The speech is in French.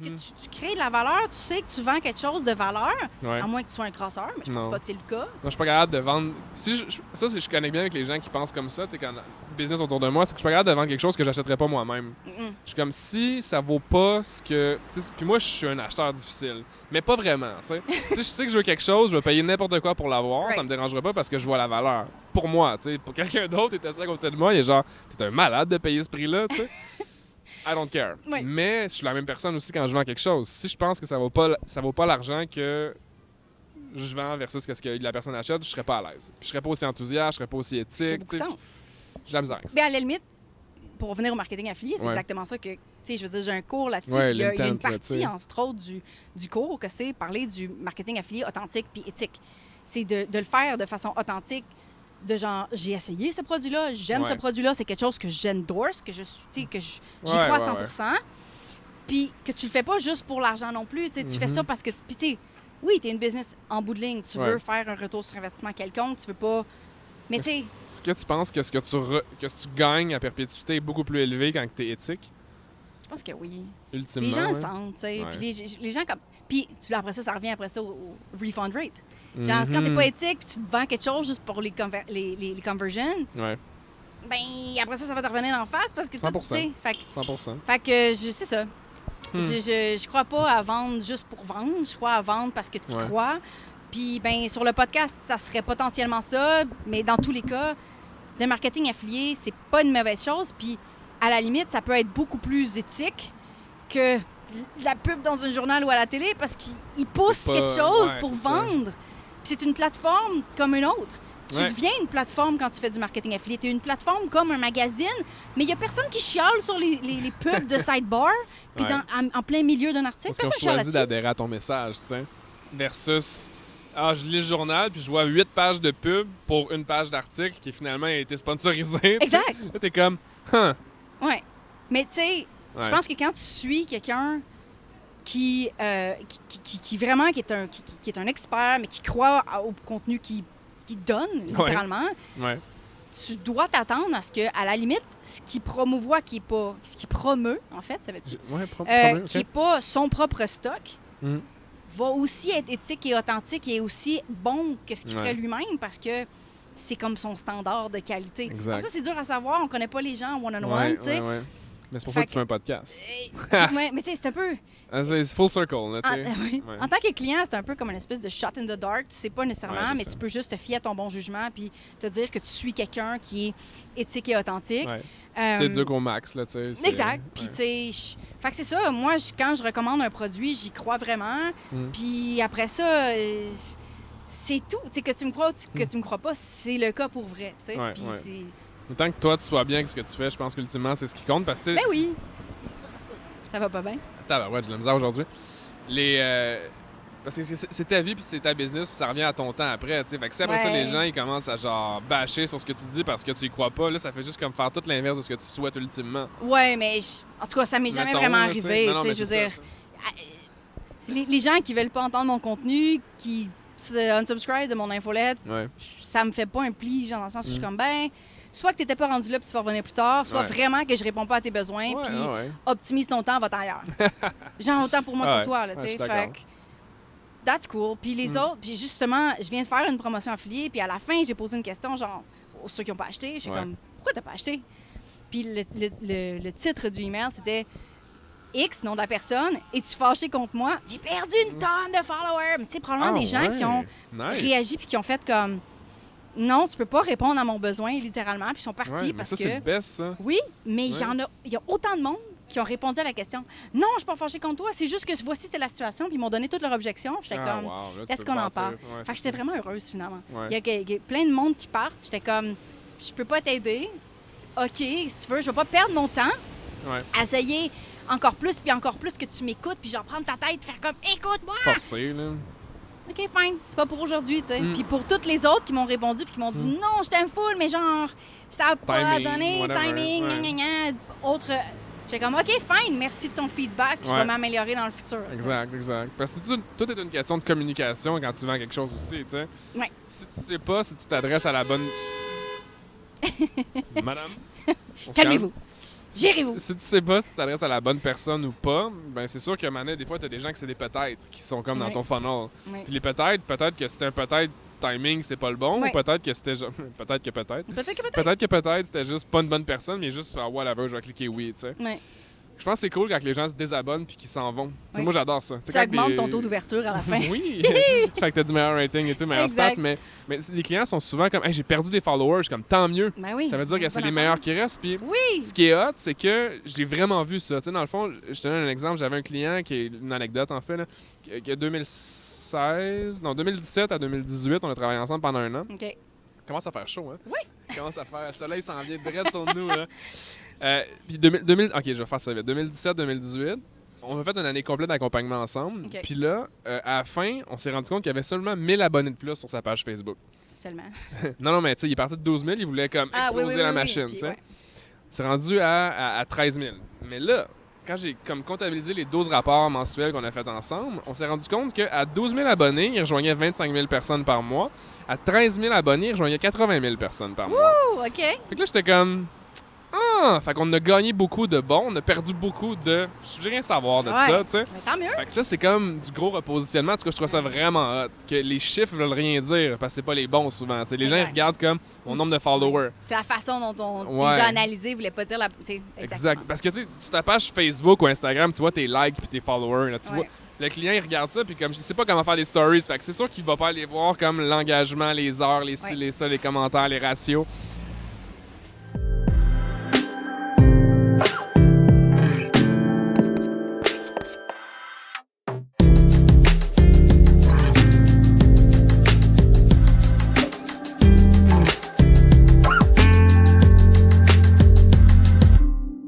Parce que tu crées de la valeur, tu sais que tu vends quelque chose de valeur, Ouais. à moins que tu sois un crosseur, mais je pense Non. pas que c'est le cas. Non, je suis pas capable de vendre. Si je connais bien avec les gens qui pensent comme ça, tu sais, quand le business autour de moi, c'est que je suis pas capable de vendre quelque chose que j'achèterais pas moi-même. Mm-mm. Je suis comme si ça vaut pas ce que. Puis moi, je suis un acheteur difficile. Mais pas vraiment, tu sais. Si je sais que je veux quelque chose, je vais payer n'importe quoi pour l'avoir, Right. ça me dérangerait pas parce que je vois la valeur. Pour moi, tu sais. Pour quelqu'un d'autre, était assis à côté de moi, il est genre, t'es un malade de payer ce prix-là, tu sais. I don't care. Oui. Mais je suis la même personne aussi quand je vends quelque chose. Si je pense que ça vaut pas l'argent que je vends versus ce que la personne achète, je serais pas à l'aise. Puis je serais pas aussi enthousiaste, je serais pas aussi Ça fait éthique. beaucoup de tu sais. sens. J'ai la misère avec ça. Mais à la limite, pour revenir au marketing affilié, c'est Ouais. exactement ça que, tu sais, je veux dire, j'ai un cours là-dessus. Ouais, puis il y a l'intent, une là, tu partie, sais. entre autres, du cours que c'est parler du marketing affilié authentique puis éthique. C'est de le faire de façon authentique, de genre, j'ai essayé ce produit-là, j'aime ce Ouais. produit-là, c'est quelque chose que j'endorse, que je suis, tu sais, que j'y Ouais, crois à ouais, 100%. Puis que tu le fais pas juste pour l'argent non plus, tu sais, tu fais ça parce que, puis tu sais, oui, t'es une business en bout de ligne, tu Ouais. veux faire un retour sur investissement quelconque, tu veux pas... Mais tu sais, Est-ce que tu penses que ce que tu gagnes à perpétuité est beaucoup plus élevé quand tu es éthique, je pense que oui. ultimement? Les gens le ouais? sentent, tu sais. Ouais. Puis les gens comme. Puis après ça revient après ça au refund rate. Genre, quand t'es pas éthique puis tu vends quelque chose juste pour les conversions, Ouais, ben après ça va te revenir en face parce que tout, 100%. tu sais. 100%. Fait que c'est ça. Je crois pas à vendre juste pour vendre. Je crois à vendre parce que tu Ouais. crois. Puis, ben sur le podcast, ça serait potentiellement ça. Mais dans tous les cas, le marketing affilié, c'est pas une mauvaise chose. Puis, à la limite, ça peut être beaucoup plus éthique que la pub dans un journal ou à la télé parce qu'ils poussent C'est pas- quelque chose ouais, pour c'est ça. vendre. Puis c'est une plateforme comme une autre. Tu Ouais. deviens une plateforme quand tu fais du marketing affilié. Tu es une plateforme comme un magazine, mais il n'y a personne qui chiale sur les pubs de sidebar puis Ouais. en plein milieu d'un article. Parce qu'on Personne chiale choisit là-dessus. d'adhérer à ton message, tu sais. Versus, je lis le journal puis je vois 8 pages de pub pour une page d'article qui finalement a été sponsorisée. tu sais. Exact. Là, t'es comme, huh. Ouais. Mais tu sais, je Ouais. pense que quand tu suis quelqu'un qui vraiment qui est un expert, mais qui croit au contenu qu'il donne, littéralement, Ouais. tu dois t'attendre à ce que, à la limite, ce qui promouvoit, ce qui promeut, en fait, ça veut dire, Ouais, problème, qui n'est pas son propre stock, Mm. va aussi être éthique et authentique et aussi bon que ce qu'il Ouais. ferait lui-même parce que c'est comme son standard de qualité. Exact. Comme ça, c'est dur à savoir. On connaît pas les gens one-on-one, Ouais, tu sais. ouais. Mais c'est pour Fait ça que tu fais un podcast. Ouais, mais tu sais, c'est un peu... C'est full circle, là, tu En, sais. oui. Ouais. En tant que client, c'est un peu comme une espèce de shot in the dark. Tu sais pas nécessairement, Ouais, c'est mais ça. tu peux juste te fier à ton bon jugement puis te dire que tu suis quelqu'un qui est éthique et authentique. Ouais. Euh, Tu t'éduques au max, là, tu sais. c'est- Exact. Puis, ouais. tu sais, fait que c'est ça. Moi, quand je recommande un produit, j'y crois vraiment. Mm. Puis après ça, c'est tout. Tu sais, que tu me crois ou que tu me crois pas, c'est le cas pour vrai, tu sais. Ouais, Puis ouais. c'est... Mais tant que toi, tu sois bien avec ce que tu fais, je pense qu'ultimement, c'est ce qui compte. Parce que, tu sais, Ben oui. Ça va pas bien? ouais, j'ai de la misère aujourd'hui. Parce que c'est ta vie, puis c'est ta business, puis ça revient à ton temps après, tu sais. Fait que si après ça, Ouais. les gens, ils commencent à, genre, bâcher sur ce que tu dis parce que tu y crois pas, là, ça fait juste comme faire tout l'inverse de ce que tu souhaites ultimement. Ouais, mais en tout cas, ça m'est jamais Mettons, vraiment là, tu sais. arrivé. Non, non, Tu sais, mais je veux c'est dire, ça. c'est les gens qui veulent pas entendre mon contenu, qui se unsubscribe de mon infolette, Ouais. ça me fait pas un pli, genre dans le sens où je suis Mm. comme, ben, soit que t'étais pas rendu là puis tu vas revenir plus tard, soit Ouais. vraiment que je réponds pas à tes besoins, Ouais, puis ouais. optimise ton temps, va-t'en ailleurs. Genre, autant pour moi que Ouais. pour toi, là, Ouais, tu je sais. suis d'accord. Fait que, that's cool. Puis les autres, puis justement, je viens de faire une promotion affiliée, puis à la fin, j'ai posé une question, genre, aux ceux qui ont pas acheté. Je suis Ouais. comme, pourquoi t'as pas acheté? Puis le titre du email, c'était X, nom de la personne, es-tu fâché contre moi? J'ai perdu une tonne de followers. Mais tu sais, probablement des gens qui ont Nice. réagi puis qui ont fait comme, non, tu peux pas répondre à mon besoin, littéralement, puis ils sont partis Ouais, mais parce ça, que... c'est le best, ça. Oui, mais Ouais. il y a autant de monde qui ont répondu à la question. Non, je suis pas fâchée contre toi, c'est juste que voici c'était la situation, puis ils m'ont donné toutes leurs objections. Puis j'étais comme, wow, là, tu est-ce peux qu'on en partir. parle? Ouais, Fait que c'est j'étais ça. vraiment heureuse finalement. Ouais. Il y a plein de monde qui partent. J'étais comme, je peux pas t'aider. OK, si tu veux, je vais pas perdre mon temps Ouais. à essayer encore plus, puis encore plus que tu m'écoutes, puis genre prendre ta tête, faire comme, écoute-moi! Forcé, là. OK, fine, c'est pas pour aujourd'hui, tu sais. Mm. Puis pour toutes les autres qui m'ont répondu, puis qui m'ont dit, non, je t'aime full, mais genre, ça a pas Timing, donné, whatever, timing, ouais. gna, gna, gna. Autre. J'étais comme, OK, fine, merci de ton feedback, je Ouais. vais m'améliorer dans le futur. tu sais. Exact, exact. Parce que tout est une question de communication quand tu vends quelque chose aussi, tu sais. Ouais. Si tu sais pas, si tu t'adresses à la bonne... Madame? On se Calmez-vous. Gérez-vous! Si tu sais pas si tu t'adresses à la bonne personne ou pas, ben c'est sûr que maintenant, des fois, t'as des gens que c'est des peut-être qui sont comme dans Ouais. ton funnel. Ouais. Puis les peut-être que c'était un peut-être timing, c'est pas le bon, Ouais. ou peut-être que c'était peut-être que peut-être. Peut-être. Peut-être c'était juste pas une bonne personne, mais juste faire whatever, je vais cliquer oui, tu sais. Ouais. Je pense que c'est cool quand les gens se désabonnent puis qu'ils s'en vont. Oui. Moi, j'adore ça. C'est Ça quand augmente des- ton taux d'ouverture à la fin. Oui! Fait que t'as du meilleur rating et tout, meilleur Exact. stats, mais les clients sont souvent comme hey, j'ai perdu des followers, je suis comme tant mieux. Ben oui. Ça veut dire que c'est les meilleurs qui restent. Puis Oui! ce qui est hot, c'est que j'ai vraiment vu ça. Tu sais, dans le fond, je te donne un exemple. J'avais un client qui est une anecdote en fait, là, qui a 2017 à 2018, on a travaillé ensemble pendant un an. OK. Il commence à faire chaud, hein? Oui. Il commence à faire. Le soleil s'en vient direct sur nous, là. Puis ok, je vais faire ça vite. 2017-2018, on a fait une année complète d'accompagnement ensemble. Ok. Puis là, à la fin, on s'est rendu compte qu'il y avait seulement 1000 abonnés de plus sur sa page Facebook. Seulement. non, mais tu sais, il est parti de 12 000, il voulait comme exploser la machine, Puis, tu sais. ouais. C'est rendu à 13 000. Mais là, quand j'ai comme comptabilisé les 12 rapports mensuels qu'on a fait ensemble, on s'est rendu compte qu'à 12 000 abonnés, il rejoignait 25 000 personnes par mois. À 13 000 abonnés, il rejoignait 80 000 personnes par mois. Oh, OK. Fait que là, j'étais comme... Ah! Fait qu'on a gagné beaucoup de bons, on a perdu beaucoup de... Je veux rien savoir de Ouais. ça, tu sais. Mais tant mieux. Fait que ça, c'est comme du gros repositionnement. En tout cas, je trouve ça vraiment hot. Que les chiffres veulent rien dire, parce que c'est pas les bons souvent. T'sais, les gens, ils Exact. regardent comme mon nombre de followers. C'est la façon dont on Ouais. les a analysés, voulait pas dire la. Exactement. Exact. Parce que, tu sais, sur ta page Facebook ou Instagram, tu vois tes likes puis tes followers. Là, tu Ouais. vois, le client, il regarde ça, puis comme, il sait pas comment faire des stories. Fait que c'est sûr qu'il va pas aller voir comme l'engagement, les heures, les ci, Ouais. les ça, les commentaires, les ratios.